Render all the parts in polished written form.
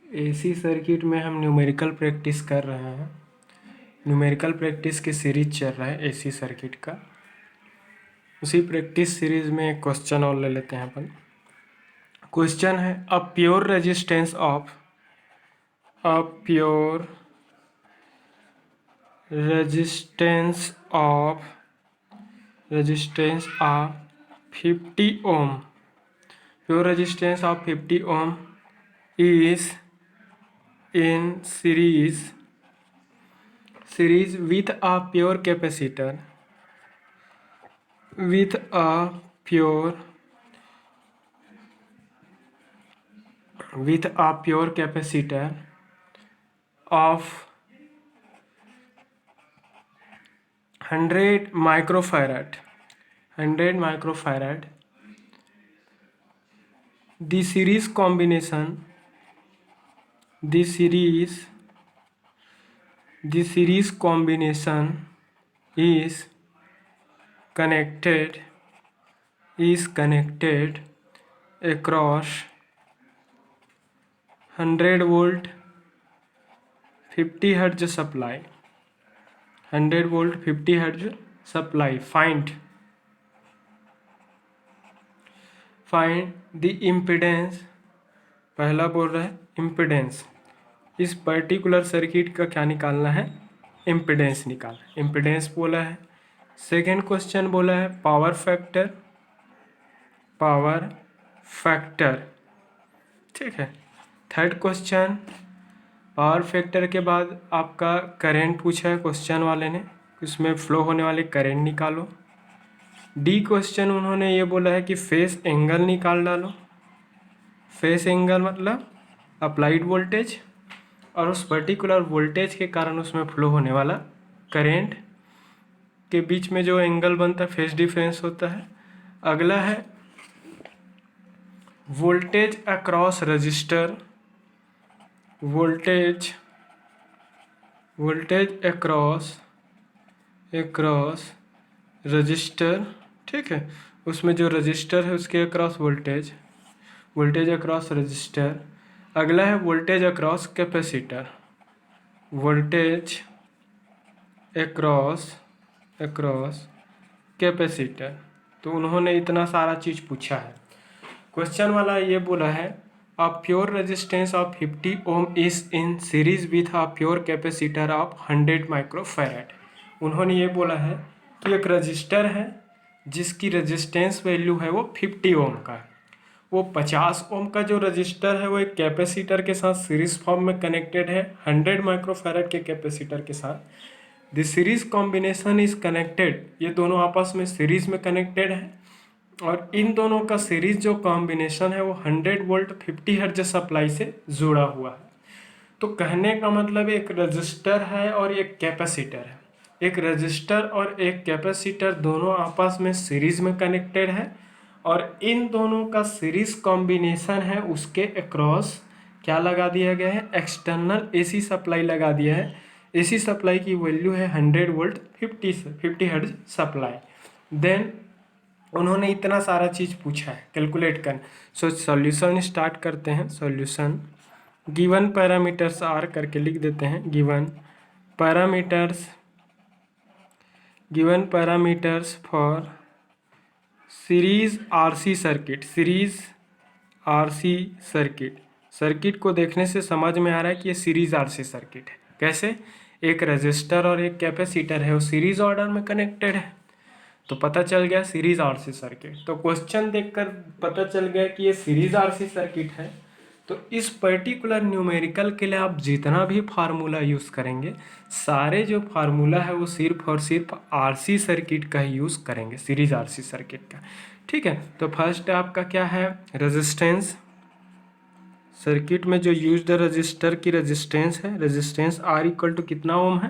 AC circuit में हम numerical practice कर रहे हैं। न्यूमेरिकल प्रैक्टिस की सीरीज चल रहा है एसी सर्किट का। उसी प्रैक्टिस सीरीज में एक क्वेश्चन और ले लेते हैं अपन। क्वेश्चन है a pure resistance of 50 ohm. Pure resistance of 50 ohm is in series with a pure capacitor of 100 microfarad. The series combination is connected across 100 volt 50 hertz supply. 100 volt 50 hertz supply. Find the impedance. पहला बोल रहा है impedance. इस particular circuit का क्या निकालना है? Impedance निकालना। इम्पिडेंस बोला है। सेकेंड क्वेश्चन बोला है पावर फैक्टर। ठीक है। थर्ड क्वेश्चन पावर फैक्टर के बाद आपका करंट पूछा है क्वेश्चन वाले ने, इसमें फ्लो होने वाले करंट निकालो। डी क्वेश्चन उन्होंने ये बोला है कि फेस एंगल निकाल डालो। फेस एंगल मतलब अप्लाइड वोल्टेज और उस पर्टिकुलर वोल्टेज के कारण उसमें फ्लो होने वाला करंट के बीच में जो एंगल बनता है फेस डिफरेंस होता है। अगला है voltage across register. Voltage across register. ठीक है, उसमें जो रजिस्टर है उसके अक्रॉस वोल्टेज अक्रॉस रजिस्टर। अगला है voltage across capacitor. Voltage across capacitor. तो उन्होंने इतना सारा चीज़ पूछा है। क्वेश्चन वाला ये बोला है a pure resistance of 50 ohm is in series with a pure capacitor of 100 microfarad. उन्होंने ये बोला है कि एक रजिस्टर है जिसकी रेजिस्टेंस वैल्यू है वो 50 ओम का है। वो 50 ओम का जो रजिस्टर है वो एक कैपेसिटर के साथ सीरीज फॉर्म में कनेक्टेड है 100 माइक्रोफैराड के कैपेसिटर के साथ। The series combination is connected. ये दोनों आपस में सीरीज में कनेक्टेड है और इन दोनों का सीरीज जो कॉम्बिनेशन है वो 100 वोल्ट 50 हर्ट्ज सप्लाई से जुड़ा हुआ है। तो कहने का मतलब एक रजिस्टर है और एक कैपेसिटर है। एक रजिस्टर और एक कैपेसिटर दोनों आपस में सीरीज में कनेक्टेड है और इन दोनों का सीरीज कॉम्बिनेशन है उसके अक्रॉस क्या लगा दिया गया है? एक्सटर्नल एसी सप्लाई लगा दिया है। एसी सप्लाई की वैल्यू है 100 वोल्ट 50 हर्ट्ज सप्लाई। देन उन्होंने इतना सारा चीज़ पूछा है कैलकुलेट कर। सो सॉल्यूशन स्टार्ट करते हैं। सॉल्यूशन गिवन पैरामीटर्स आर करके लिख देते हैं। Given parameters for series RC circuit. Circuit को देखने से समझ में आ रहा है कि ये सीरीज आरसी सर्किट है। कैसे? एक रजिस्टर और एक कैपेसिटर है वो सीरीज ऑर्डर में कनेक्टेड है, तो पता चल गया सीरीज आरसी सर्किट। तो क्वेश्चन देखकर पता चल गया कि ये सीरीज आरसी सर्किट है। तो इस पर्टिकुलर न्यूमेरिकल के लिए आप जितना भी फार्मूला यूज़ करेंगे सारे जो फार्मूला है वो सिर्फ और सिर्फ आरसी सर्किट का ही यूज़ करेंगे, सीरीज आरसी सर्किट का। ठीक है, तो फर्स्ट आपका क्या है? रेजिस्टेंस। सर्किट में जो यूज्ड रजिस्टर की रेजिस्टेंस है, रेजिस्टेंस आर इक्वल टू कितना ओम है?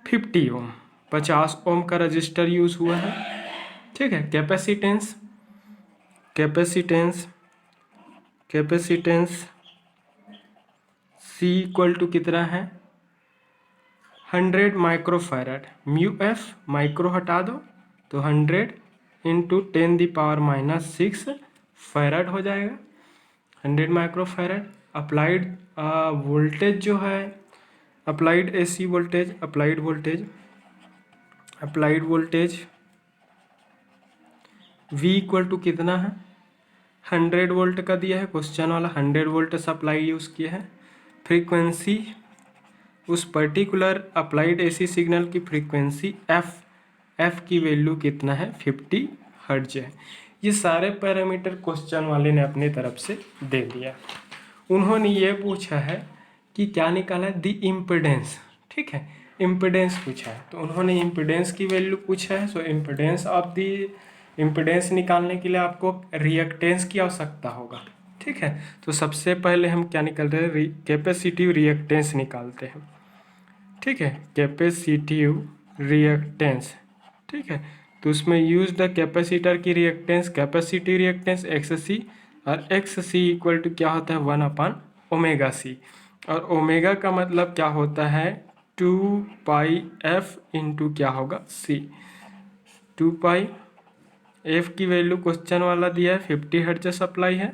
50 ओम। 50 ओम का रजिस्टर यूज हुआ है। ठीक है। कैपेसिटेंस सी इक्वल टू कितना है? 100 माइक्रोफैराड। म्यू एफ माइक्रो हटा दो तो 100 इंटू 10⁻⁻⁶ फैराड हो जाएगा। 100 माइक्रोफैराड। अप्लाइड वोल्टेज जो है, applied AC voltage, applied voltage V equal to कितना है, 100 वोल्ट का दिया है क्वेश्चन वाला, 100 वोल्ट सप्लाई यूज़ किया है। फ्रीक्वेंसी, उस पर्टिकुलर अप्लाइड एसी सिग्नल की फ्रीक्वेंसी f की वैल्यू कितना है, 50 हर्ट्ज है। ये सारे पैरामीटर क्वेश्चन वाले ने अपनी तरफ से दे दिया। उन्होंने ये पूछा है कि क्या निकाला है, दी इम्पिडेंस, ठीक है, इम्पिडेंस पूछा है, तो उन्होंने इम्पिडेंस की वैल्यू पूछा है। सो इम्पिडेंस ऑफ दी, इम्पिडेंस निकालने के लिए आपको रिएक्टेंस की आवश्यकता होगा, ठीक है। तो सबसे पहले हम क्या निकालते हैं, कैपेसिटिव रिएक्टेंस निकालते हैं, ठीक है, कैपेसिटिव रिएक्टेंस, ठीक है। तो उसमें यूज द कैपेसिटर की रिएक्टेंस, कैपेसिटिव रिएक्टेंस XC, और XC इक्वल टू क्या होता है, 1/ωc, और ओमेगा का मतलब क्या होता है, 2πf इंटू क्या होगा, C। 2πf की वैल्यू क्वेश्चन वाला दिया है, 50 हर्ट्ज सप्लाई है।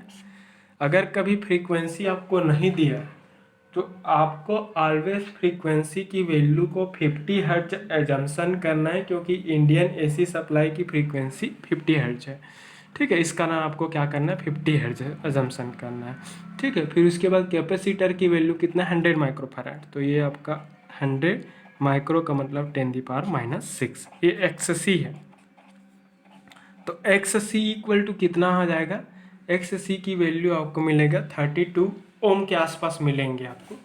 अगर कभी फ्रीक्वेंसी आपको नहीं दिया तो आपको ऑलवेज फ्रीक्वेंसी की वैल्यू को 50 हर्ट्ज एजम्पशन करना है, क्योंकि इंडियन एसी सप्लाई की फ्रीक्वेंसी 50 हर्ट्ज है, ठीक है। इसका नाम आपको क्या करना है, 50 हर्ट्ज एजम्पशन करना है, ठीक है। फिर उसके बाद कैपेसिटर की वैल्यू कितना, 100 माइक्रोफैराड, तो ये आपका 100 माइक्रो का मतलब 10⁻⁻6, ये XC है। तो XC इक्वल टू कितना हो जाएगा, XC की वैल्यू आपको मिलेगा 32 ओम के आसपास मिलेंगे आपको,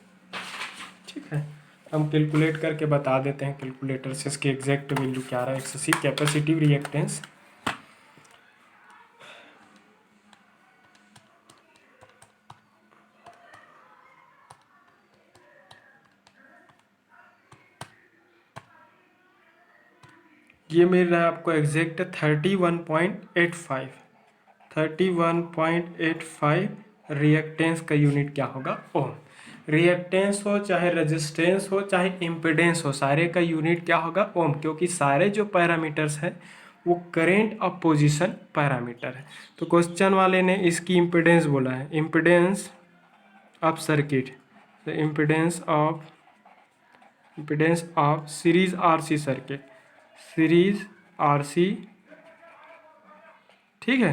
ठीक है। हम कैलकुलेट करके बता देते हैं कैलकुलेटर से इसकी एग्जैक्ट वैल्यू क्या रहा है, XC कैपेसिटिव रिएक्टेंस। ये मिल रहा है आपको एग्जैक्ट 31.85, 31.85 रिएक्टेंस का यूनिट क्या होगा, ओम। रिएक्टेंस हो चाहे रेजिस्टेंस हो चाहे इम्पिडेंस हो, सारे का यूनिट क्या होगा, ओम, क्योंकि सारे जो पैरामीटर्स हैं वो करेंट ऑफ पोजीशन पैरामीटर है। तो क्वेश्चन वाले ने इसकी इम्पिडेंस बोला है, इम्पिडेंस ऑफ सर्किट, तो impedance of series RC circuit, series RC, ठीक है।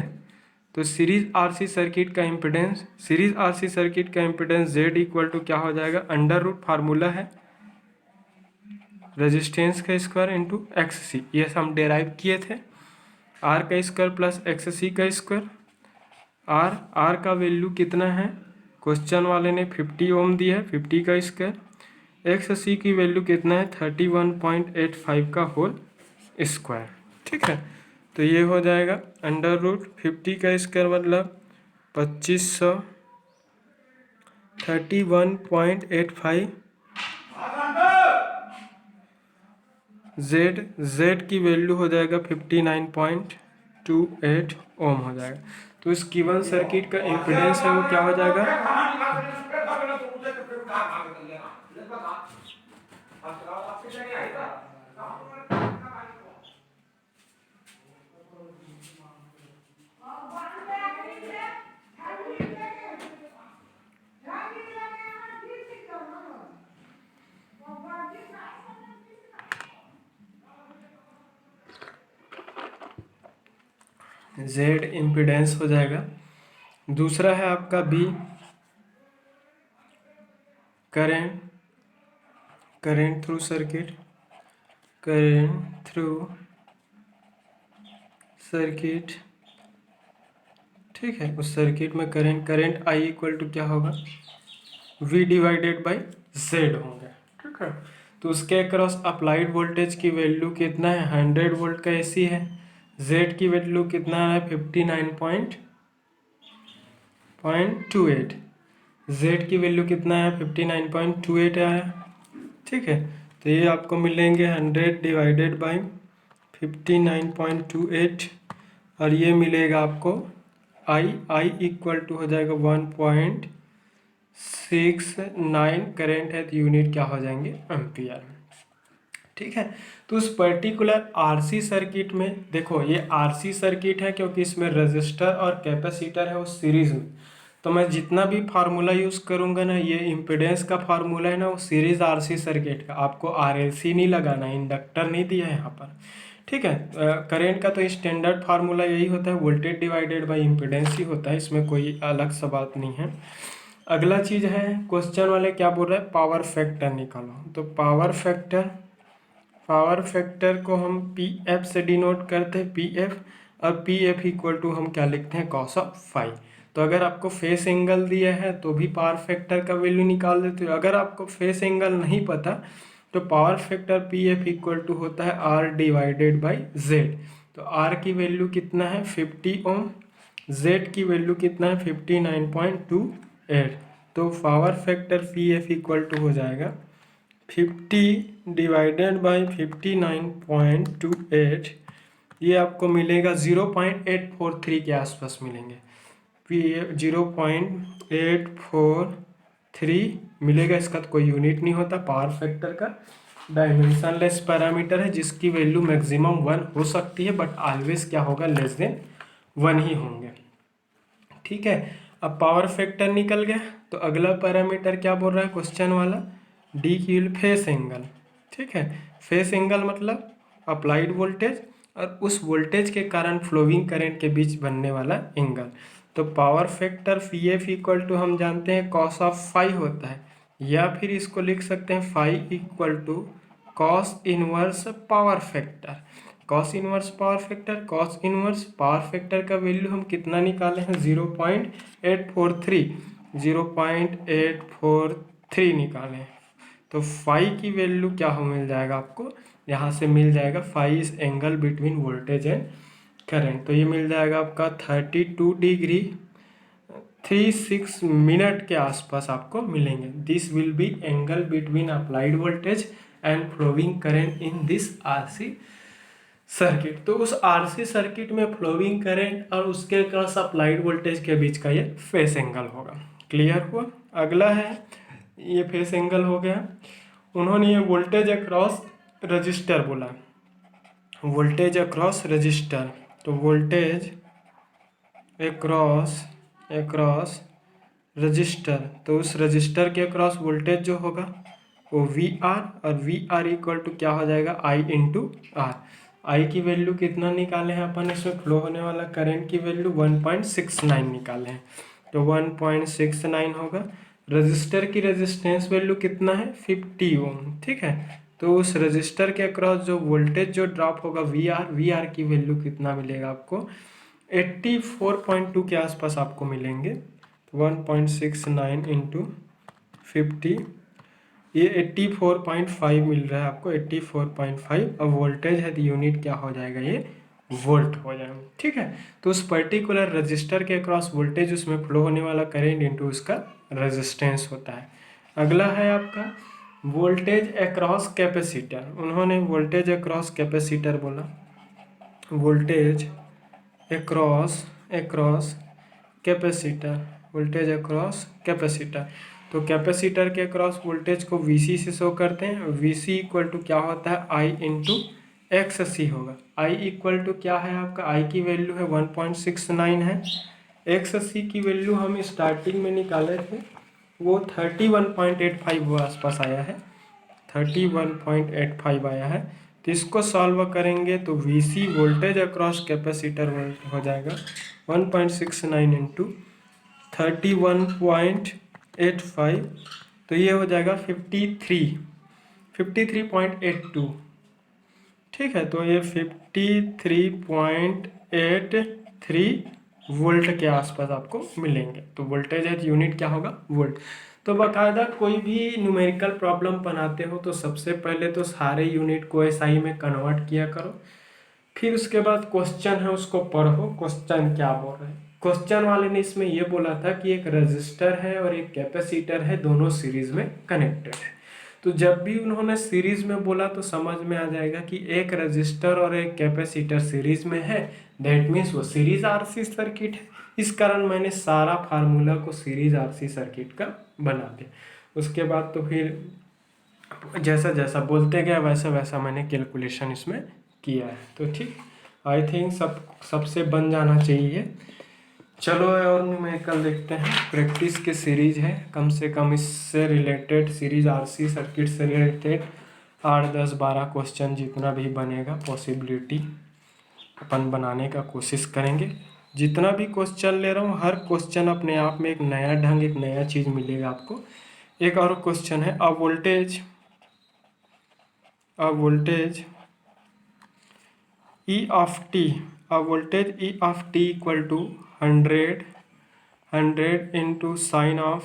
तो सीरीज RC सर्किट का इम्पिडेंस, सीरीज RC सर्किट का इम्पिडेंस Z इक्वल टू क्या हो जाएगा, √ फार्मूला है रेजिस्टेंस का स्क्वायर इंटू XC, ये हम डेराइव किए थे, R का स्क्वायर प्लस XC का स्क्वायर। R का वैल्यू कितना है, क्वेश्चन वाले ने 50 ओम दिया है, 50 का स्क्वायर। XC की वैल्यू कितना है, 31.85 का होल स्क्वायर, ठीक है। तो ये हो जाएगा √50 का स्क्वायर मतलब 2500, 31.85 Z की वैल्यू हो जाएगा 59.28 ओम हो जाएगा। तो इस गिवन सर्किट का इम्पिडेंस है वो क्या हो जाएगा, Z इम्पिडेंस हो जाएगा। दूसरा है आपका B, करेंट थ्रू सर्किट, ठीक है। उस सर्किट में करंट I इक्वल टू क्या होगा, V डिवाइडेड बाई Z होंगे, ठीक है। तो उसके अक्रॉस अप्लाइड वोल्टेज की वैल्यू कितना है, 100 वोल्ट का AC है। Z की वैल्यू कितना है, 59.28, Z की वैल्यू कितना है, 59.28 आया, ठीक है। तो ये आपको मिलेंगे 100 डिवाइडेड बाई 59.28, और ये मिलेगा आपको I इक्वल टू हो जाएगा 1.69, करेंट है तो यूनिट क्या हो जाएंगे, एम्पियर, ठीक है। तो उस पर्टिकुलर RC सर्किट में देखो, ये RC सर्किट है क्योंकि इसमें रजिस्टर और कैपेसिटर है वो सीरीज में, तो मैं जितना भी फार्मूला यूज़ करूँगा ना, ये इम्पीडेंस का फार्मूला है ना, वो सीरीज आरसी सर्किट का, आपको आरएलसी नहीं लगाना, इंडक्टर नहीं दिया है यहाँ पर, ठीक है। करंट का तो स्टैंडर्ड फार्मूला यही होता है, वोल्टेज डिवाइडेड बाय इम्पीडेंस ही होता है, इसमें कोई अलग सा बात नहीं है। अगला चीज़ है, क्वेश्चन वाले क्या बोल रहे हैं, पावर फैक्टर निकालो। तो पावर फैक्टर को हम पी एफ से डिनोट करते हैं, पी एफ, और पी एफ इक्वल टू हम क्या लिखते हैं, कॉस ऑफ फाई। तो अगर आपको फेस एंगल दिया है तो भी पावर फैक्टर का वैल्यू निकाल देते हो। अगर आपको फेस एंगल नहीं पता तो power factor P F equal to होता है आर डिवाइडेड बाई जेड। तो आर की वैल्यू कितना है, 50 ओम, जेड की वैल्यू कितना है, 59.28। तो power factor P F equal to हो जाएगा 50 डिवाइडेड बाई 59.28, ये आपको मिलेगा 0.843 के आसपास मिलेंगे। 0.843 मिलेगा, इसका तो कोई यूनिट नहीं होता। पावर फैक्टर का डायमेंशनलेस पैरामीटर है जिसकी वैल्यू मैक्सिमम 1 हो सकती है, बट ऑलवेज क्या होगा, लेस देन 1 ही होंगे, ठीक है। अब पावर फैक्टर निकल गया, तो अगला पैरामीटर क्या बोल रहा है क्वेश्चन वाला, डी की फेस एंगल, ठीक है। फेस एंगल मतलब अप्लाइड वोल्टेज और उस वोल्टेज के कारण फ्लोइंग करंट के बीच बनने वाला एंगल। तो power factor P F equal to हम जानते हैं कॉस ऑफ फाई होता है, या फिर इसको लिख सकते हैं phi equal to cos inverse power factor. Cos inverse power factor, cos inverse power factor का वैल्यू हम कितना निकाले हैं, 0.843, 0.843 निकाले हैं। तो फाई की वैल्यू क्या हो मिल जाएगा आपको, यहाँ से मिल जाएगा phi is angle between voltage and current. तो ये मिल जाएगा आपका 32 डिग्री 36 मिनट के आसपास आपको मिलेंगे। This will be angle between applied voltage and flowing current in this RC circuit. तो उस आरसी सर्किट में फ्लोइंग करंट और उसके क्रॉस अप्लाइड वोल्टेज के बीच का ये फेस एंगल होगा। क्लियर हुआ। अगला है, ये फेस एंगल हो गया। उन्होंने ये वोल्टेज अक्रॉस रजिस्टर बोला, वोल्टेज अक्रॉस रजिस्टर। तो वोल्टेज अक्रॉस रजिस्टर, तो उस रजिस्टर के अक्रॉस वोल्टेज जो होगा वो वी आर, और वी आर इक्वल टू क्या हो जाएगा, आई इंटू आर। आई की वैल्यू कितना निकाले हैं अपन, इसमें फ्लो होने वाला करंट की वैल्यू 1.69 निकाले हैं, तो 1.69 होगा। रजिस्टर की रेजिस्टेंस वैल्यू कितना है, 50 ओम, ठीक है। तो उस रजिस्टर के अक्रॉस जो वोल्टेज जो ड्रॉप होगा वी आर की वैल्यू कितना मिलेगा आपको, 84.2 के आसपास आपको मिलेंगे। 1.69 इंटू 50, ये 84.5 मिल रहा है आपको, 84.5। अब वोल्टेज है तो यूनिट क्या हो जाएगा, ये वोल्ट हो जाएगा, ठीक है। तो उस पर्टिकुलर रजिस्टर के अक्रॉस वोल्टेज, उसमें फ्लो होने वाला करंट इंटू उसका रेजिस्टेंस होता है। अगला है आपका वोल्टेज अक्रॉस कैपेसिटर। उन्होंने वोल्टेज अक्रॉस कैपेसिटर बोला, voltage across capacitor, voltage across capacitor. तो कैपेसिटर के अक्रॉस वोल्टेज को वीसी से शो करते हैं। वीसी इक्वल टू क्या होता है, आई इंटू एक्स सी होगा। आई इक्वल टू क्या है आपका, आई की वैल्यू है 1.69 है, एक्स सी की वैल्यू हम स्टार्टिंग में निकाले थे, वो 31.85 वो आसपास आया है, 31.85 आया है। तो इसको सॉल्व करेंगे तो वीसी वोल्टेज अक्रॉस कैपेसिटर हो जाएगा 1.69 इंटू 31.85, तो ये हो जाएगा 53.82, ठीक है। तो ये 53.83 वोल्ट के आसपास आपको मिलेंगे। तो वोल्टेज है, यूनिट क्या होगा, वोल्ट। तो बाकायदा कोई भी न्यूमेरिकल प्रॉब्लम बनाते हो तो सबसे पहले तो सारे यूनिट को एसआई में कन्वर्ट किया करो, फिर उसके बाद क्वेश्चन है उसको पढ़ो, क्वेश्चन क्या बोल रहे हैं। क्वेश्चन वाले ने इसमें ये बोला था कि एक रजिस्टर है और एक कैपेसिटर है, दोनों सीरीज में कनेक्टेड है। तो जब भी उन्होंने सीरीज में बोला तो समझ में आ जाएगा कि एक रजिस्टर और एक कैपेसिटर सीरीज में है, दैट मीन्स वो सीरीज आरसी सर्किट है। इस कारण मैंने सारा फार्मूला को सीरीज आरसी सर्किट का बना दिया। उसके बाद तो फिर जैसा जैसा बोलते गए वैसा वैसा मैंने कैलकुलेशन इसमें किया है। तो ठीक, आई थिंक सबसे बन जाना चाहिए। चलो और न्यूमेरिकल देखते हैं। प्रैक्टिस के सीरीज है, कम से कम इससे रिलेटेड सीरीज आरसी सर्किट से रिलेटेड 8 10 12 क्वेश्चन जितना भी बनेगा पॉसिबिलिटी अपन बनाने का कोशिश करेंगे। जितना भी क्वेश्चन ले रहा हूँ हर क्वेश्चन अपने आप में एक नया ढंग, एक नया चीज़ मिलेगा आपको। एक और क्वेश्चन है, a voltage E of t, a voltage E of t equal to 100 into sine of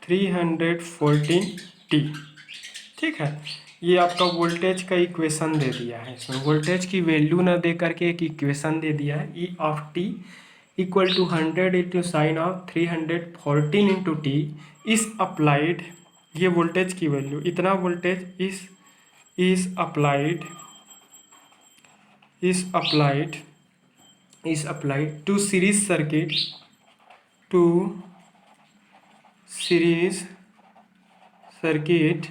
314t। ठीक है, ये आपका वोल्टेज का इक्वेशन दे दिया है। इसमें वोल्टेज की वैल्यू ना दे करके एक इक्वेशन दे दिया है, E of t equal to 100 into sine of 314 into T is applied. ये वोल्टेज की वैल्यू, इतना voltage is applied to series circuit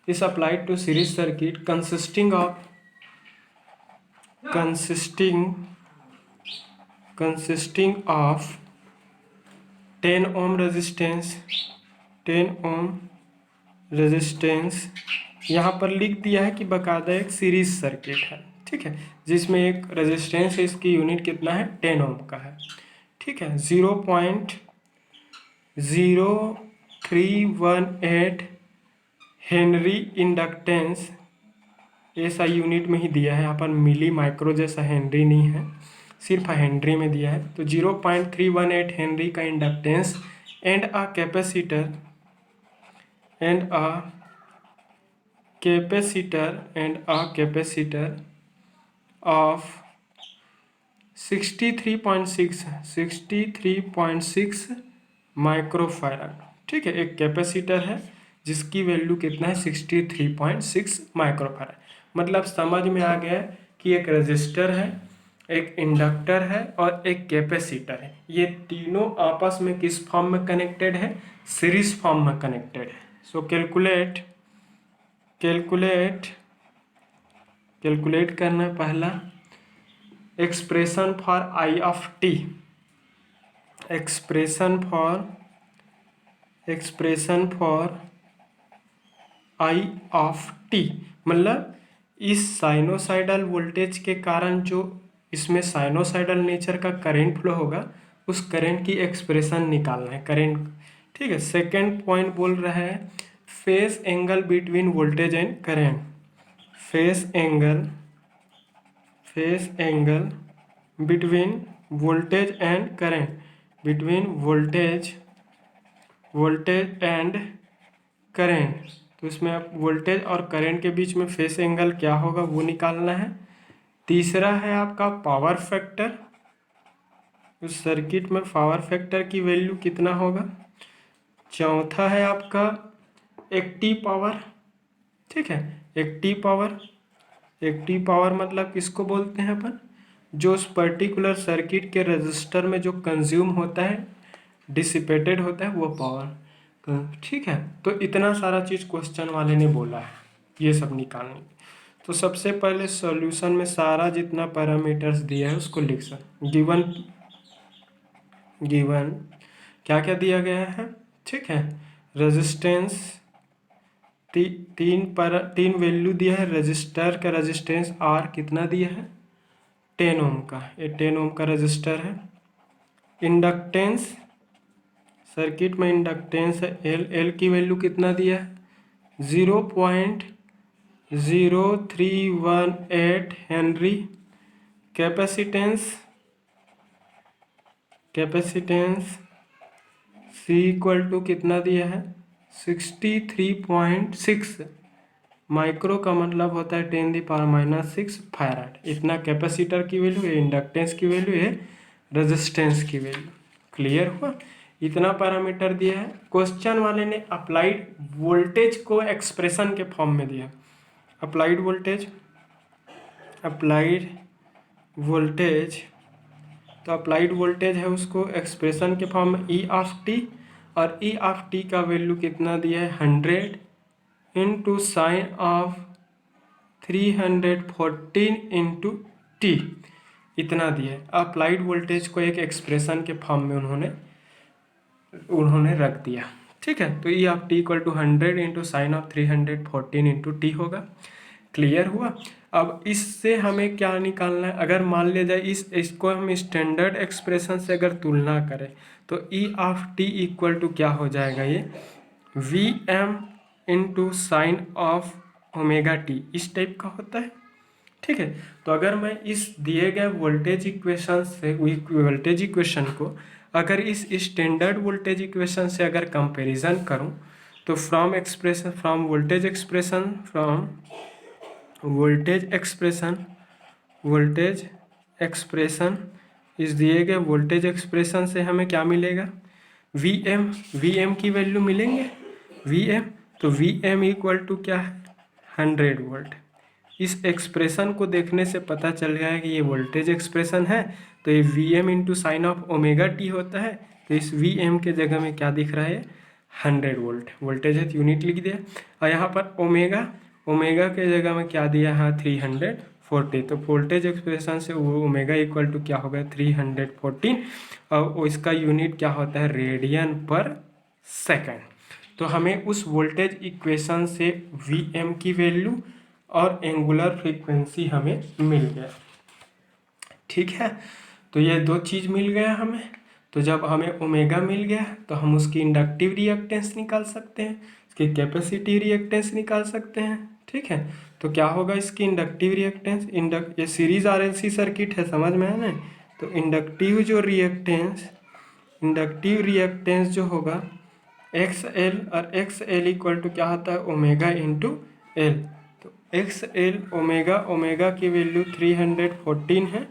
is applied to series circuit consisting of 10 ohm resistance यहाँ पर लिख दिया है कि बकायदा एक सीरीज सर्किट है। ठीक है, जिसमें एक रेजिस्टेंस है, इसकी यूनिट कितना है 10 ओम का है। ठीक है, 0.0318 हेनरी इंडक्टेंस, ऐसा यूनिट में ही दिया है यहाँ पर, मिली माइक्रो जैसा हेनरी नहीं है, सिर्फ हेनरी में दिया है। तो 0.318 हेनरी का inductance and a capacitor of 63.6 microfarad. ठीक है, एक कैपेसिटर है जिसकी वैल्यू कितना है 63.6 माइक्रोफैराड। मतलब समझ में आ गया कि एक रजिस्टर है, एक इंडक्टर है और एक कैपेसिटर है। ये तीनों आपस में किस फॉर्म में कनेक्टेड है, सीरीज फॉर्म में कनेक्टेड है। सो कैलकुलेट करना है पहला expression for I of T. Expression for I of T मतलब इस साइनोसाइडल वोल्टेज के कारण जो इसमें साइनोसाइडल नेचर का करंट फ्लो होगा, उस करंट की एक्सप्रेशन निकालना है, करंट। ठीक है, सेकेंड पॉइंट बोल रहा है phase angle between voltage and current. Phase angle between voltage and current, between voltage and current. तो इसमें आप वोल्टेज और करंट के बीच में फेस एंगल क्या होगा वो निकालना है। तीसरा है आपका पावर फैक्टर, उस सर्किट में पावर फैक्टर की वैल्यू कितना होगा। चौथा है आपका एक्टिव पावर। ठीक है, एक्टिव पावर मतलब किसको बोलते हैं अपन, जो उस पर्टिकुलर सर्किट के रजिस्टर में जो कंज्यूम होता है, डिसिपेटेड होता है, वो पावर। ठीक है, तो इतना सारा चीज़ क्वेश्चन वाले ने बोला है ये सब निकालने। तो सबसे पहले सॉल्यूशन में सारा जितना पैरामीटर्स दिया है उसको लिख सकते। गिवन क्या क्या दिया गया है। ठीक है, रेजिस्टेंस तीन वैल्यू दिया है। रजिस्टर का रेजिस्टेंस आर कितना दिया है 10 ओम का, ये 10 ओम का रजिस्टर है। इंडक्टेंस, सर्किट में इंडक्टेंस है एल की वैल्यू कितना दिया है 0.0318 henry. Capacitance C equal to कितना दिया है 63.6 माइक्रो का मतलब होता है 10⁻⁻⁶ फैराड। इतना कैपेसिटर की वैल्यू है, इंडक्टेंस की वैल्यू है, रेजिस्टेंस की वैल्यू। क्लियर हुआ, इतना पैरामीटर दिया है। क्वेश्चन वाले ने अप्लाइड वोल्टेज को एक्सप्रेशन के फॉर्म में दिया। अप्लाइड वोल्टेज तो अप्लाइड वोल्टेज है उसको एक्सप्रेशन के फॉर्म में ई ऑफ टी, और ई ऑफ टी का वैल्यू कितना दिया है 100 into sine of 314 into T. इतना दिया है। अप्लाइड वोल्टेज को एक एक्सप्रेशन के फॉर्म में उन्होंने रख दिया। ठीक है, तो ई of T equal to 100 into sine of 314 into T होगा। क्लियर हुआ। अब इससे हमें क्या निकालना है, अगर मान लिया जाए इसको हम स्टैंडर्ड एक्सप्रेशन से अगर तुलना करें तो ई ऑफ टी इक्वल टू क्या हो जाएगा, ये V M into sine of omega t, इस टाइप का होता है। ठीक है, तो अगर मैं इस दिए गए वोल्टेज इक्वेशन से वोल्टेज इक्वेशन को अगर इस स्टैंडर्ड वोल्टेज इक्वेशन से अगर कंपैरिजन करूं तो फ्रॉम वोल्टेज एक्सप्रेशन इस दिए गए वोल्टेज एक्सप्रेशन से हमें क्या मिलेगा, वी एम की वैल्यू मिलेंगे, तो वी एम इक्वल टू क्या है 100 वोल्ट। इस एक्सप्रेशन को देखने से पता चल गया है कि ये वोल्टेज एक्सप्रेशन है, तो ये V M into sine of omega t होता है। तो इस वी एम के जगह में क्या दिख रहा है 100 वोल्ट, वोल्टेज है यूनिट लिख दिया। और यहाँ पर ओमेगा के जगह में क्या दिया है 340, तो वोल्टेज एक्सप्रेशन से वो ओमेगा इक्वल टू क्या होगा 314 और इसका यूनिट क्या होता है रेडियन पर सेकेंड। तो हमें उस वोल्टेज इक्वेशन से वी एम की वैल्यू और एंगुलर फ्रीक्वेंसी हमें मिल गया। ठीक है, तो ये दो चीज़ मिल गया हमें। तो जब हमें ओमेगा मिल गया तो हम उसकी इंडक्टिव रिएक्टेंस निकाल सकते हैं, इसकी कैपेसिटी रिएक्टेंस निकाल सकते हैं। ठीक है, तो क्या होगा इसकी इंडक्टिव रिएक्टेंस, ये सीरीज आरएलसी सर्किट है, समझ में है ना। तो इंडक्टिव रिएक्टेंस जो होगा एक्स एल, और एक्स एल इक्वल टू क्या होता है ओमेगा इंटू एल। तो एक्स एल ओमेगा की वैल्यू 314 है,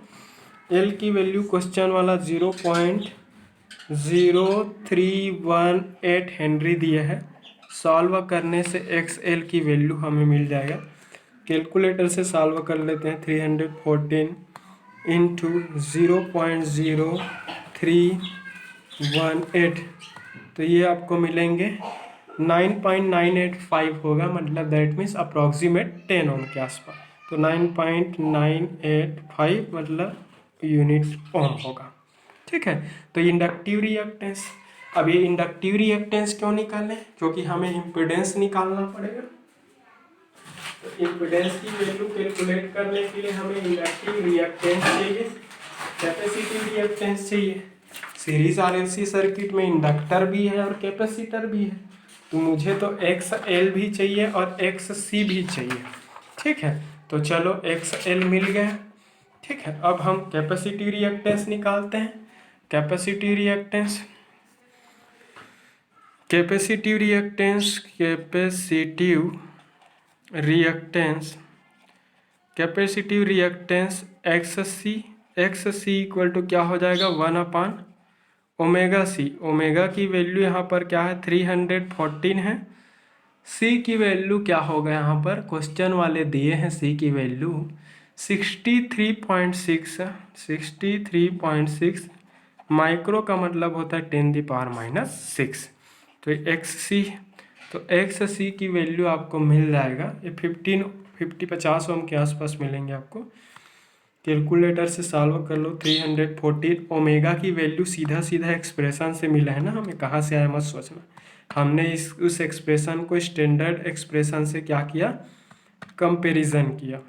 एल की वैल्यू क्वेश्चन वाला 0.0318 हेनरी दिया है। सॉल्व करने से एक्स एल की वैल्यू हमें मिल जाएगा, कैलकुलेटर से सॉल्व कर लेते हैं। 314 इंटू 0.0318, तो ये आपको मिलेंगे 9.985 होगा, मतलब दैट मीन्स अप्रॉक्सीमेट 10 ओम के आसपास। तो 9.985 मतलब यूनिट ओम होगा। ठीक है, तो इंडक्टिव रिएक्टेंस, अब ये इंडक्टिव रिएक्टेंस क्यों निकालें, क्योंकि हमें इम्पीडेंस निकालना पड़ेगा। तो इम्पीडेंस की वैल्यू कैलकुलेट करने के लिए हमें इंडक्टिव रिएक्टेंस चाहिए, कैपेसिटिव रिएक्टेंस चाहिए। सीरीज आरएलसी सर्किट में इंडक्टर भी है और कैपेसिटर भी है, तो मुझे तो एक्स एल भी चाहिए और एक्स सी भी चाहिए। ठीक है, तो चलो एक्स एल मिल गया। ठीक है, अब हम कैपेसिटिव रिएक्टेंस निकालते हैं। Capacitive reactance X C equal to क्या हो जाएगा 1 ओमेगा सी। ओमेगा की वैल्यू यहाँ पर क्या है 314 है, सी की वैल्यू क्या होगा यहाँ पर क्वेश्चन वाले दिए हैं सी की वैल्यू 63.6 माइक्रो का मतलब होता है 10⁻⁻6। तो एक्स सी की वैल्यू आपको मिल जाएगा, ये 50 ओम के आसपास मिलेंगे आपको। कैलकुलेटर से सॉल्व कर लो। 314 ओमेगा की वैल्यू सीधा एक्सप्रेशन से मिला है ना हमें, कहाँ से आया मत सोचना। हमने उस एक्सप्रेशन को स्टैंडर्ड एक्सप्रेशन से क्या किया कंपैरिजन किया,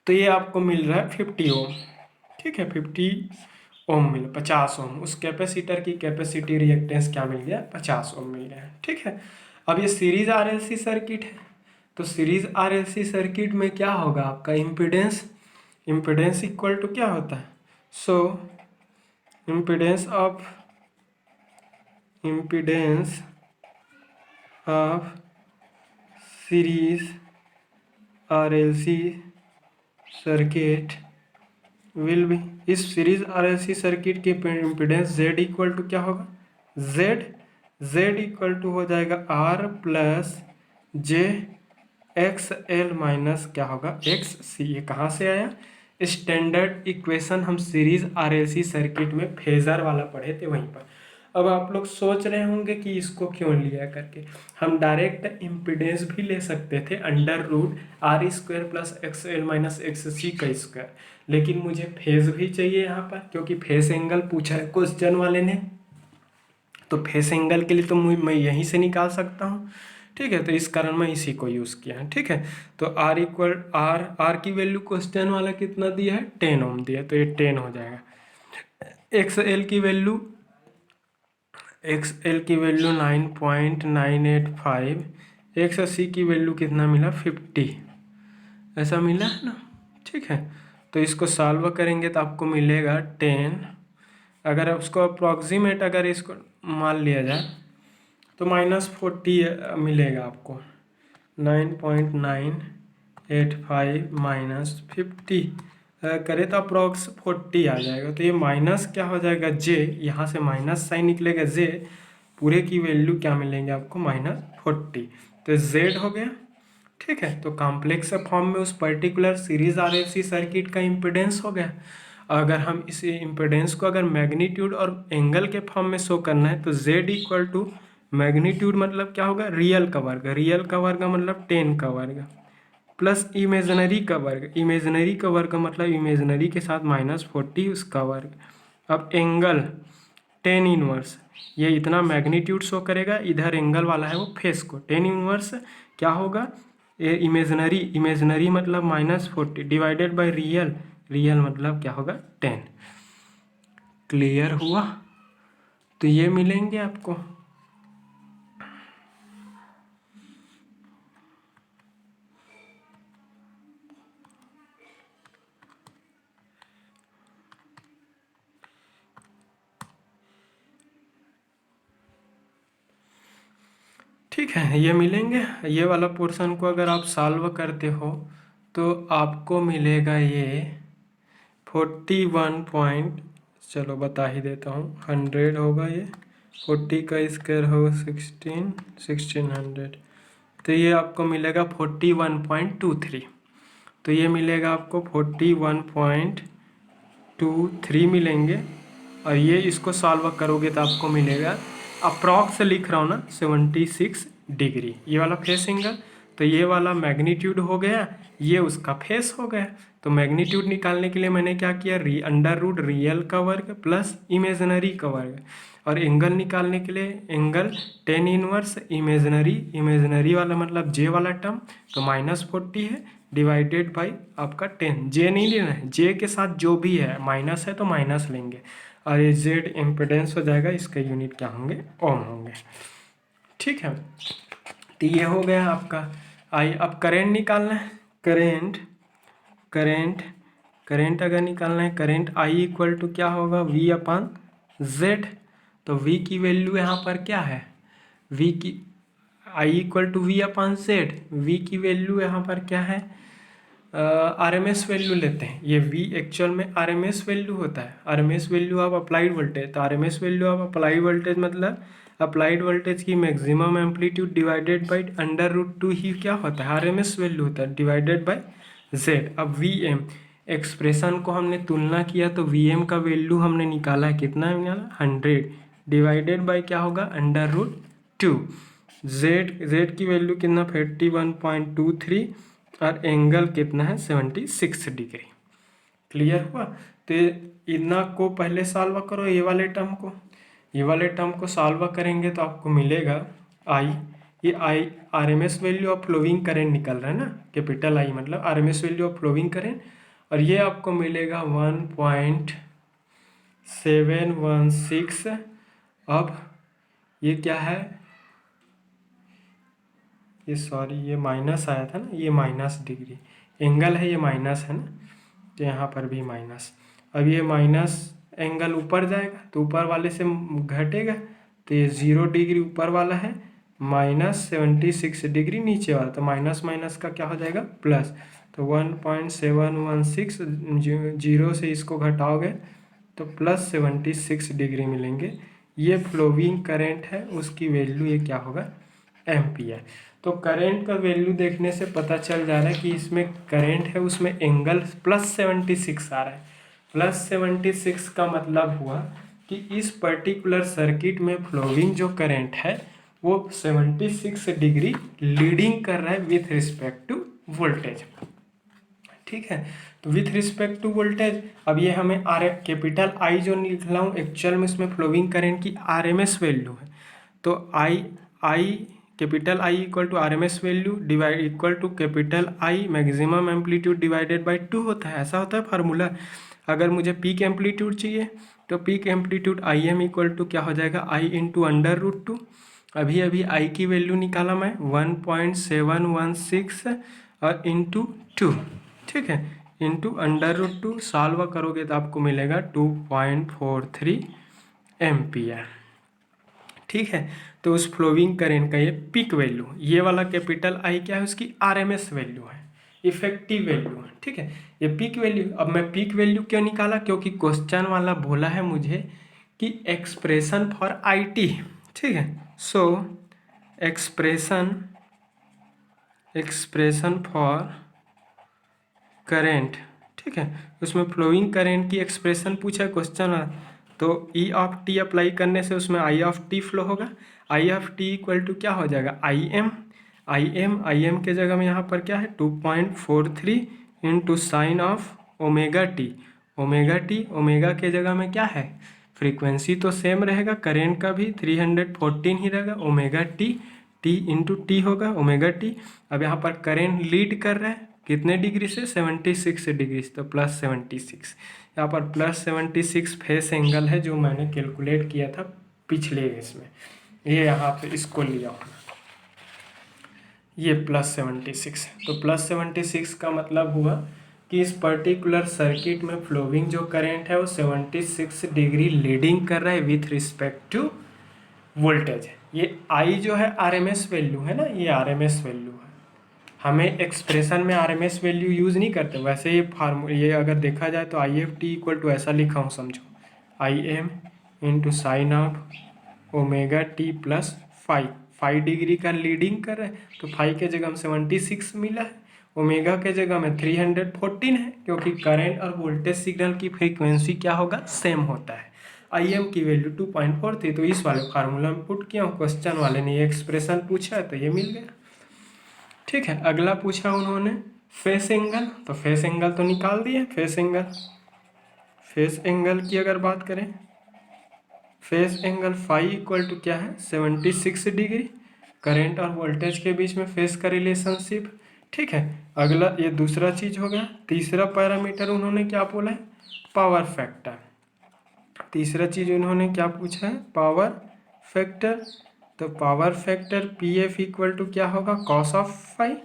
तो ये आपको मिल रहा है 50 ओम। ठीक है, 50 ओम मिला, 50 ओम। उस कैपेसिटर की कैपेसिटी रिएक्टेंस क्या मिल गया 50 ओम मिल गया। ठीक है, अब ये सीरीज आरएलसी सर्किट है, तो सीरीज आरएलसी सर्किट में क्या होगा आपका इम्पीडेंस इक्वल टू क्या होता है, so impedance of series RLC circuit will be, इस सीरीज आरएलसी सर्किट की इम्पीडेंस Z इक्वल टू क्या होगा, Z इक्वल टू हो जाएगा R plus J X L minus क्या होगा एक्स सी। ये कहाँ से आया, स्टैंडर्ड इक्वेशन हम सीरीज आरएलसी सर्किट में फेजर वाला पढ़े थे वहीं पर। अब आप लोग सोच रहे होंगे कि इसको क्यों लिया करके। हम डायरेक्ट इम्पिडेंस भी ले सकते थे √r² plus XL minus XC का स्क्वायर, लेकिन मुझे फेज भी चाहिए यहाँ पर, क्योंकि फेस एंगल पूछा है क्वेश्चन वाले ने, तो फेस एंगल के लिए तो मैं यहीं से निकाल सकता हूँ। ठीक है, तो इस कारण मैं इसी को यूज़ किया है। ठीक है, तो R की वैल्यू क्वेश्चन वाला कितना दिया है, 10 ओम दिया, तो ये 10 हो जाएगा। XL की वैल्यू 9.985, XC की वैल्यू कितना मिला, 50, ऐसा मिला है ना। ठीक है, तो इसको सॉल्व करेंगे तो आपको मिलेगा 10, अगर उसको अप्रॉक्सीमेट अगर इसको मान लिया जाए तो -40 मिलेगा आपको। 9.985 माइनस 50 करें तो अप्रॉक्स 40 आ जाएगा। तो ये माइनस क्या हो जाएगा, जे, यहाँ से माइनस साइन निकलेगा, जे पूरे की वैल्यू क्या मिलेंगे आपको, -40, तो जेड हो गया। ठीक है, तो कॉम्प्लेक्स फॉर्म में उस पर्टिकुलर सीरीज RLC सर्किट का इम्पिडेंस हो गया। अगर हम इस इम्पिडेंस को अगर मैग्नीट्यूड और एंगल के फॉर्म में शो करना है तो Z इक्वल टू मैग्नीट्यूड मतलब क्या होगा, रियल का वर्ग, रियल का वर्ग मतलब 10 का वर्ग, प्लस इमेजनरी का वर्ग, इमेजनरी का वर्ग मतलब इमेजनरी के साथ -40 उसका वर्ग। अब एंगल 10 इनवर्स, ये इतना मैग्नीट्यूड शो करेगा, इधर एंगल वाला है वो फेस को, 10 इनवर्स क्या होगा, ये इमेजनरी मतलब -40 डिवाइडेड बाय रियल, रियल मतलब क्या होगा, 10। क्लियर हुआ, तो ये मिलेंगे आपको। ठीक है, ये मिलेंगे। ये वाला पोर्शन को अगर आप सॉल्व करते हो तो आपको मिलेगा ये 41 पॉइंट, चलो बता ही देता हूँ, 100 होगा ये, 40 का स्क्वायर होगा 1600, तो ये आपको मिलेगा 41.23। तो ये मिलेगा आपको 41.23 मिलेंगे, और ये इसको सॉल्व करोगे तो आपको मिलेगा, अप्रॉक्स लिख रहा हूँ ना, 76 डिग्री, ये वाला फेस एंगल। तो ये वाला मैग्नीट्यूड हो गया, ये उसका फेस हो गया। तो मैग्नीट्यूड निकालने के लिए मैंने क्या किया, √ रियल का वर्ग प्लस इमेजनरी का वर्ग, और एंगल निकालने के लिए एंगल 10 इनवर्स इमेजनरी वाला मतलब जे वाला टर्म, तो -40 है डिवाइडेड बाई आपका 10, जे नहीं लेना है, जे के साथ जो भी है माइनस है तो माइनस लेंगे, और ये जेड इम्पिडेंस हो जाएगा, इसके यूनिट क्या होंगे, ओम होंगे। ठीक है, तो ये हो गया आपका। अब करेंट निकालना है, करेंट अगर निकालना है, करेंट I इक्वल टू क्या होगा, V/Z। तो V की वैल्यू यहाँ पर क्या है, V की I equal to V/Z, V की वैल्यू यहाँ पर क्या है, RMS वैल्यू लेते हैं। ये V एक्चुअल में RMS वैल्यू होता है, RMS value of applied voltage, तो RMS value of applied voltage मतलब अप्लाइड वोल्टेज की मैक्सिमम एम्पलीट्यूड डिवाइडेड बाई √2 ही क्या होता है, RMS वैल्यू होता है, डिवाइडेड बाई Z। अब VM एक्सप्रेशन को हमने तुलना किया तो VM का वैल्यू हमने निकाला है, कितना निकाला, 100 डिवाइडेड बाई क्या होगा, √2। Z की वैल्यू कितना, 41.23, और एंगल कितना है, 76 डिग्री। क्लियर हुआ, तो इतना को पहले सॉल्व करो, ये वाले टर्म को सॉल्व करेंगे तो आपको मिलेगा I, ये RMS value of flowing current निकल रहा है ना, कैपिटल I मतलब RMS value of flowing current, और ये आपको मिलेगा 1.716। अब ये क्या है, ये सॉरी ये माइनस आया था ना, ये माइनस डिग्री एंगल है, ये माइनस है ना, तो यहाँ पर भी माइनस। अब ये माइनस एंगल ऊपर जाएगा तो ऊपर वाले से घटेगा, तो ये 0 डिग्री ऊपर वाला है, -76 डिग्री नीचे वाला, तो माइनस माइनस का क्या हो जाएगा, प्लस। तो 1.716, 0 से इसको घटाओगे तो +76 डिग्री मिलेंगे। ये फ्लोइंग करंट है, उसकी वैल्यू ये क्या होगा, एम्पियर। तो करंट का वैल्यू देखने से पता चल जा रहा है कि इसमें करंट है, उसमें एंगल +76 आ रहा है। +76 का मतलब हुआ कि इस पर्टिकुलर सर्किट में फ्लोइंग जो करंट है वो 76 डिग्री लीडिंग कर रहा है विथ रिस्पेक्ट टू वोल्टेज। ठीक है, तो विथ रिस्पेक्ट टू वोल्टेज, अब ये हमें कैपिटल आई जो निकला हूँ एक्चुअल में इसमें फ्लोइंग करंट की आरएमएस वैल्यू है। तो I capital I equal to RMS value divide equal to capital I maximum amplitude divided by 2 होता है। ऐसा होता है फार्मूला। अगर मुझे पीक एम्पलीट्यूड चाहिए तो peak amplitude I M equal to क्या हो जाएगा, आई इंटू अंडर रूट 2। अभी अभी आई की वैल्यू निकाला मैं 1.716 और इंटू 2। ठीक है, इंटू अंडर रूट 2 सॉल्व करोगे तो आपको मिलेगा 2.43 एम्पियर। ठीक है, तो उस फ्लोइंग करेंट का ये पीक वैल्यू, ये वाला कैपिटल आई क्या है, उसकी आरएमएस वैल्यू है, इफेक्टिव वैल्यू है। ठीक है, ये पीक वैल्यू। अब मैं पीक वैल्यू क्यों निकाला, क्योंकि क्वेश्चन वाला बोला है मुझे कि एक्सप्रेशन फॉर आईटी। ठीक है, सो एक्सप्रेशन फॉर करेंट, ठीक है, उसमें फ्लोइंग करेंट की एक्सप्रेशन पूछा है क्वेश्चन वाला। तो ई ऑफ टी अप्लाई करने से उसमें आई ऑफ टी फ्लो होगा। आई ऑफ टी इक्वल टू क्या हो जाएगा, आई एम के जगह में यहाँ पर क्या है 2.43 into sine of omega T. Omega के जगह में क्या है, फ्रीक्वेंसी तो सेम रहेगा, करेंट का भी 314 ही रहेगा, ओमेगा टी इंटू टी होगा ओमेगा टी। अब यहाँ पर करेंट लीड कर रहा है कितने डिग्री से, 76 डिग्री से, तो प्लस 76। यहाँ पर प्लस 76 फेस एंगल है जो मैंने कैलकुलेट किया था पिछले इसमें, ये यहाँ पे इसको लिया हूँ, ये प्लस 76। तो प्लस 76 का मतलब हुआ कि इस पर्टिकुलर सर्किट में फ्लोइंग जो करंट है वो 76 डिग्री लीडिंग कर रहा है विथ रिस्पेक्ट टू वोल्टेज। ये आई जो है आरएमएस वैल्यू है ना, ये आरएमएस वैल्यू है। हमें एक्सप्रेशन में आरएमएस वैल्यू यूज़ नहीं करते। वैसे ये अगर देखा जाए तो I F t equal to ऐसा लिखा हूँ, समझो, I M into sine of omega t plus 5 degree का लीडिंग कर रहा है, तो 5 के जगह में 76 मिला है, ओमेगा के जगह में 314 है, क्योंकि करंट और वोल्टेज सिग्नल की फ्रीक्वेंसी क्या होगा, सेम होता है। आई एम की वैल्यू 2.4 थी, तो इस वाले फार्मूला में पुट किया हूँ, क्वेश्चन वाले ने ये एक्सप्रेशन पूछा है तो ये मिल गया। ठीक है, अगला पूछा उन्होंने फेस एंगल, तो फेस एंगल तो निकाल दिए। फेस एंगल की अगर बात करें, phase angle phi equal to क्या है, 76 डिग्री, करंट और वोल्टेज के बीच में फेस का रिलेशनशिप। ठीक है, अगला ये दूसरा चीज हो गया। तीसरा पैरामीटर उन्होंने क्या बोला है, पावर फैक्टर। तीसरा चीज उन्होंने क्या पूछा है, पावर फैक्टर। तो power factor P F equal to क्या होगा, कॉस ऑफ फाई।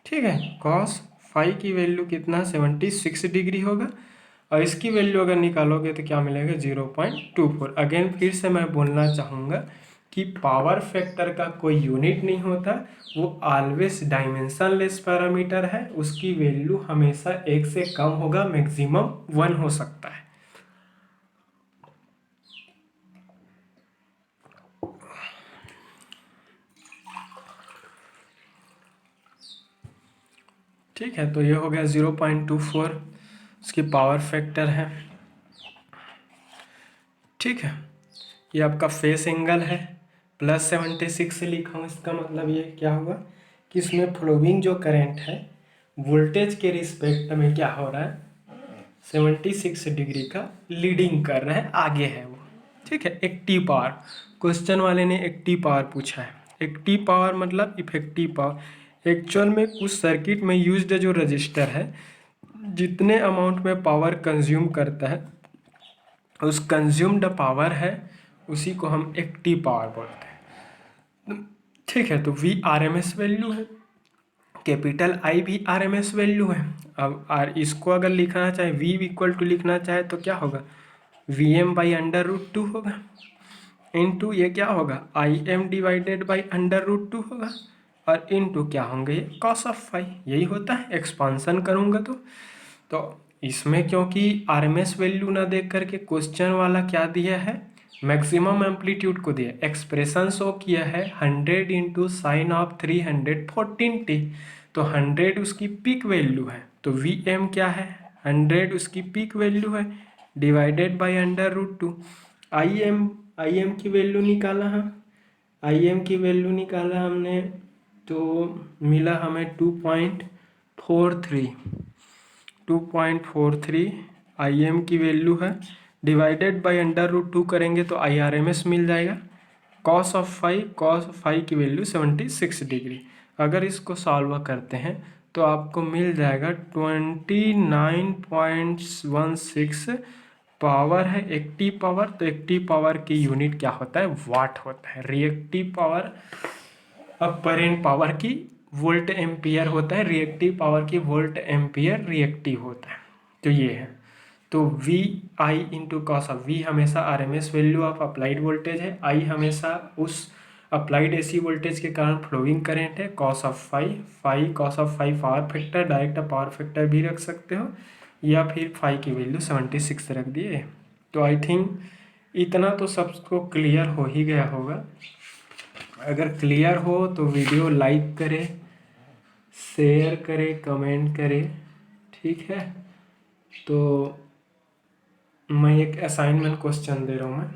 ठीक है, कॉस फाई की वैल्यू कितना, 76 डिग्री होगा, और इसकी वैल्यू अगर निकालोगे तो क्या मिलेगा, 0.24। अगेन फिर से मैं बोलना चाहूँगा कि पावर फैक्टर का कोई यूनिट नहीं होता, वो ऑलवेज डायमेंशनलेस पैरामीटर है, उसकी वैल्यू हमेशा 1 से कम होगा, मैक्सिमम 1 हो सकता है। ठीक है, तो ये हो गया 0.24 उसकी पावर फैक्टर है। ठीक है, ये आपका फेस एंगल है, प्लस 76 से लिखा हूँ, इसका मतलब ये क्या हुआ कि इसमें फ्लोइंग जो करंट है वोल्टेज के रिस्पेक्ट में क्या हो रहा है, 76 डिग्री का लीडिंग कर रहा है, आगे है वो। ठीक है, एक्टिव पावर, क्वेश्चन वाले ने एक्टिव पावर पूछा है। एक्टिव पावर मतलब इफेक्टिव पावर। एक्चुअल में उस सर्किट में यूज्ड जो रजिस्टर है जितने अमाउंट में पावर कंज्यूम करता है, उस कंज्यूम्ड पावर है उसी को हम एक्टिव पावर बोलते हैं। ठीक है, तो वी आरएमएस वैल्यू है, कैपिटल आई भी आरएमएस वैल्यू है। अब आर इसको अगर लिखना चाहे, वी इक्वल टू लिखना चाहे तो क्या होगा, V M by under root 2 होगा, इनटू ये क्या होगा, I M divided by under root 2 होगा, और इनटू क्या होंगे, ये कॉस ऑफ फाई। यही होता है एक्सपांसन करूँगा तो इसमें क्योंकि आरएमएस वैल्यू ना देख करके क्वेश्चन वाला क्या दिया है, मैक्सिमम एम्पलीट्यूड को दिया, एक्सप्रेशन शो किया है 100 इंटू साइन ऑफ 314 टी, तो 100 उसकी पीक वैल्यू है, तो वी एम क्या है, 100 उसकी पीक वैल्यू है, divided by under root 2। I M की वैल्यू निकाला है, आई एम की वैल्यू निकाला हमने तो मिला हमें 2.43 आई एम की वैल्यू है, डिवाइडेड बाय √2 करेंगे तो IRMS मिल जाएगा। कॉस ऑफ फाई की वैल्यू 76 डिग्री। अगर इसको सॉल्व करते हैं तो आपको मिल जाएगा 29.16 पावर है एक्टिव पावर। तो एक्टिव पावर की यूनिट क्या होता है, वाट होता है। रिएक्टिव पावर अपरेंट पावर की वोल्ट एम्पियर होता है, रिएक्टिव पावर की वोल्ट एम्पियर रिएक्टिव होता है। तो ये है, तो V I into cos of, V हमेशा RMS value of applied voltage है, आई हमेशा उस अप्लाइड AC वोल्टेज के कारण फ्लोइंग करेंट है, cos of phi cos of phi power factor, direct power factor भी रख सकते हो, या फिर फाई की वैल्यू 76 रख दिए। तो आई थिंक इतना तो सबको क्लियर हो ही गया होगा। अगर क्लियर हो तो वीडियो लाइक करें, शेयर करें, कमेंट करें, ठीक है। तो मैं एक असाइनमेंट क्वेश्चन दे रहा हूँ, मैं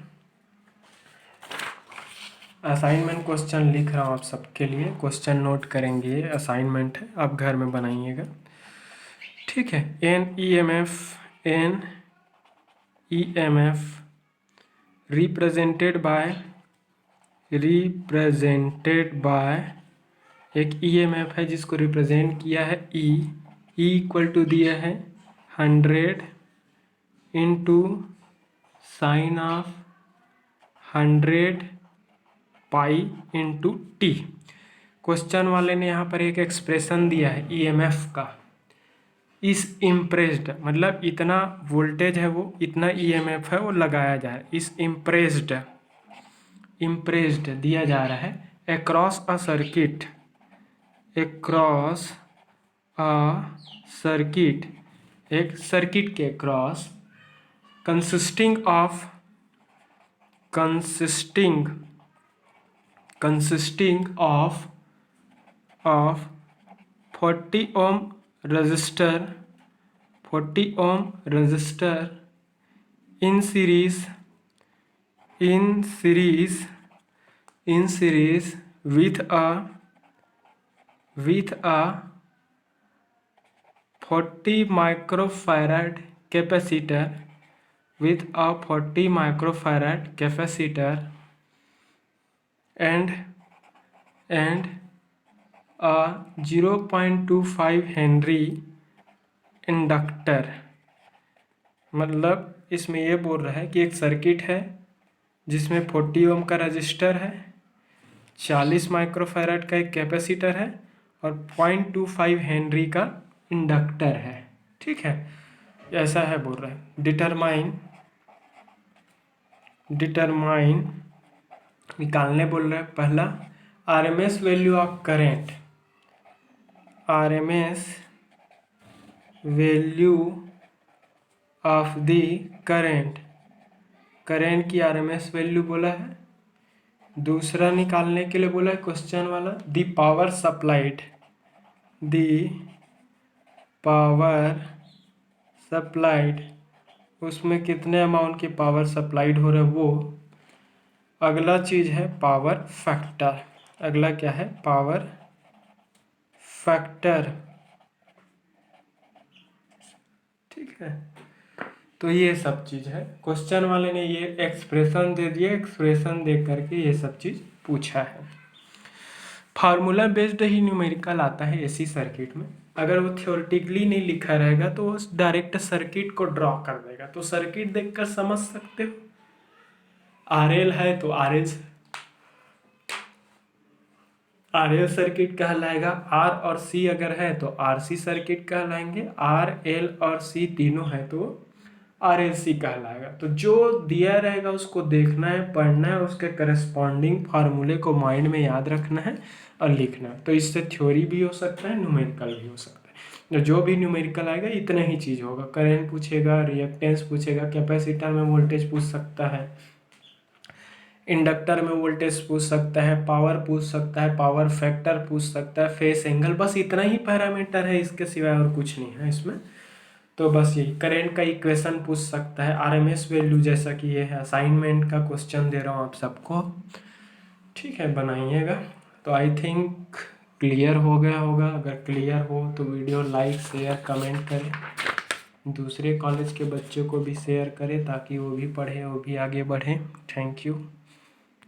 असाइनमेंट क्वेश्चन लिख रहा हूँ आप सबके लिए। क्वेश्चन नोट करेंगे, ये असाइनमेंट है, आप घर में बनाइएगा, ठीक है। N E M F represented by एक EMF है जिसको रिप्रेजेंट किया है ई इक्वल टू दिया है 100 into sine of 100 pi into T. Question वाले ने यहाँ पर एक एक्सप्रेशन दिया है EMF का, इस इम्प्रेस्ड मतलब इतना वोल्टेज है, वो इतना EMF है वो लगाया जा रहा है, इस इम्प्रेस्ड दिया जा रहा है अक्रॉस अ सर्किट एक सर्किट के cross consisting of 40 ohm resistor in series with a 40 microfarad capacitor and a 0.25 Henry inductor. मतलब इसमें ये बोल रहा है कि एक सर्किट है जिसमें 40 ओम का रजिस्टर है, 40 माइक्रोफैराड का एक कैपेसिटर है और 0.25 हेनरी का इंडक्टर है, ठीक है। ऐसा है बोल रहा है। डिटरमाइन निकालने बोल रहा है। पहला RMS value of current, RMS value of the current की RMS वैल्यू बोला है। दूसरा निकालने के लिए बोला है क्वेश्चन वाला, द पावर सप्लाइड, उसमें कितने अमाउंट की पावर सप्लाइड हो रहा है वो। अगला चीज है पावर फैक्टर, अगला क्या है, पावर फैक्टर, ठीक है। तो ये सब चीज है। क्वेश्चन वाले ने ये एक्सप्रेशन दे दिया, एक्सप्रेशन दे करके ये सब चीज पूछा है। फार्मूला बेस्ड ही न्यूमेरिकल आता है एसी सर्किट में। अगर वो थ्योरेटिकली नहीं लिखा रहेगा तो वो डायरेक्ट सर्किट को ड्रॉ कर देगा, तो सर्किट देखकर समझ सकते हो। RL है तो RL सर्किट कहलाएगा, R और C अगर है तो RC सर्किट कहलाएंगे, RL और C तीनों है तो RLC कहलाएगा। तो जो दिया रहेगा उसको देखना है, पढ़ना है, उसके करस्पॉन्डिंग फार्मूले को माइंड में याद रखना है और लिखना है। तो इससे थ्योरी भी हो सकता है, न्यूमेरिकल भी हो सकता है। जो भी न्यूमेरिकल आएगा इतना ही चीज़ होगा। करंट पूछेगा, रिएक्टेंस पूछेगा, कैपेसिटर में वोल्टेज पूछ सकता है, इंडक्टर में वोल्टेज पूछ सकता है, पावर पूछ सकता है, पावर फैक्टर पूछ सकता है, फेस एंगल, बस इतना ही पैरामीटर है, इसके सिवाय और कुछ नहीं है इसमें। तो बस यही करेंट का इक्वेशन पूछ सकता है, आरएमएस वैल्यू, जैसा कि ये है असाइनमेंट का क्वेश्चन दे रहा हूँ आप सबको, ठीक है, बनाइएगा। तो आई थिंक क्लियर हो गया होगा। अगर क्लियर हो तो वीडियो लाइक शेयर कमेंट करें, दूसरे कॉलेज के बच्चों को भी शेयर करें ताकि वो भी पढ़ें, वो भी आगे बढ़ें। Thank you.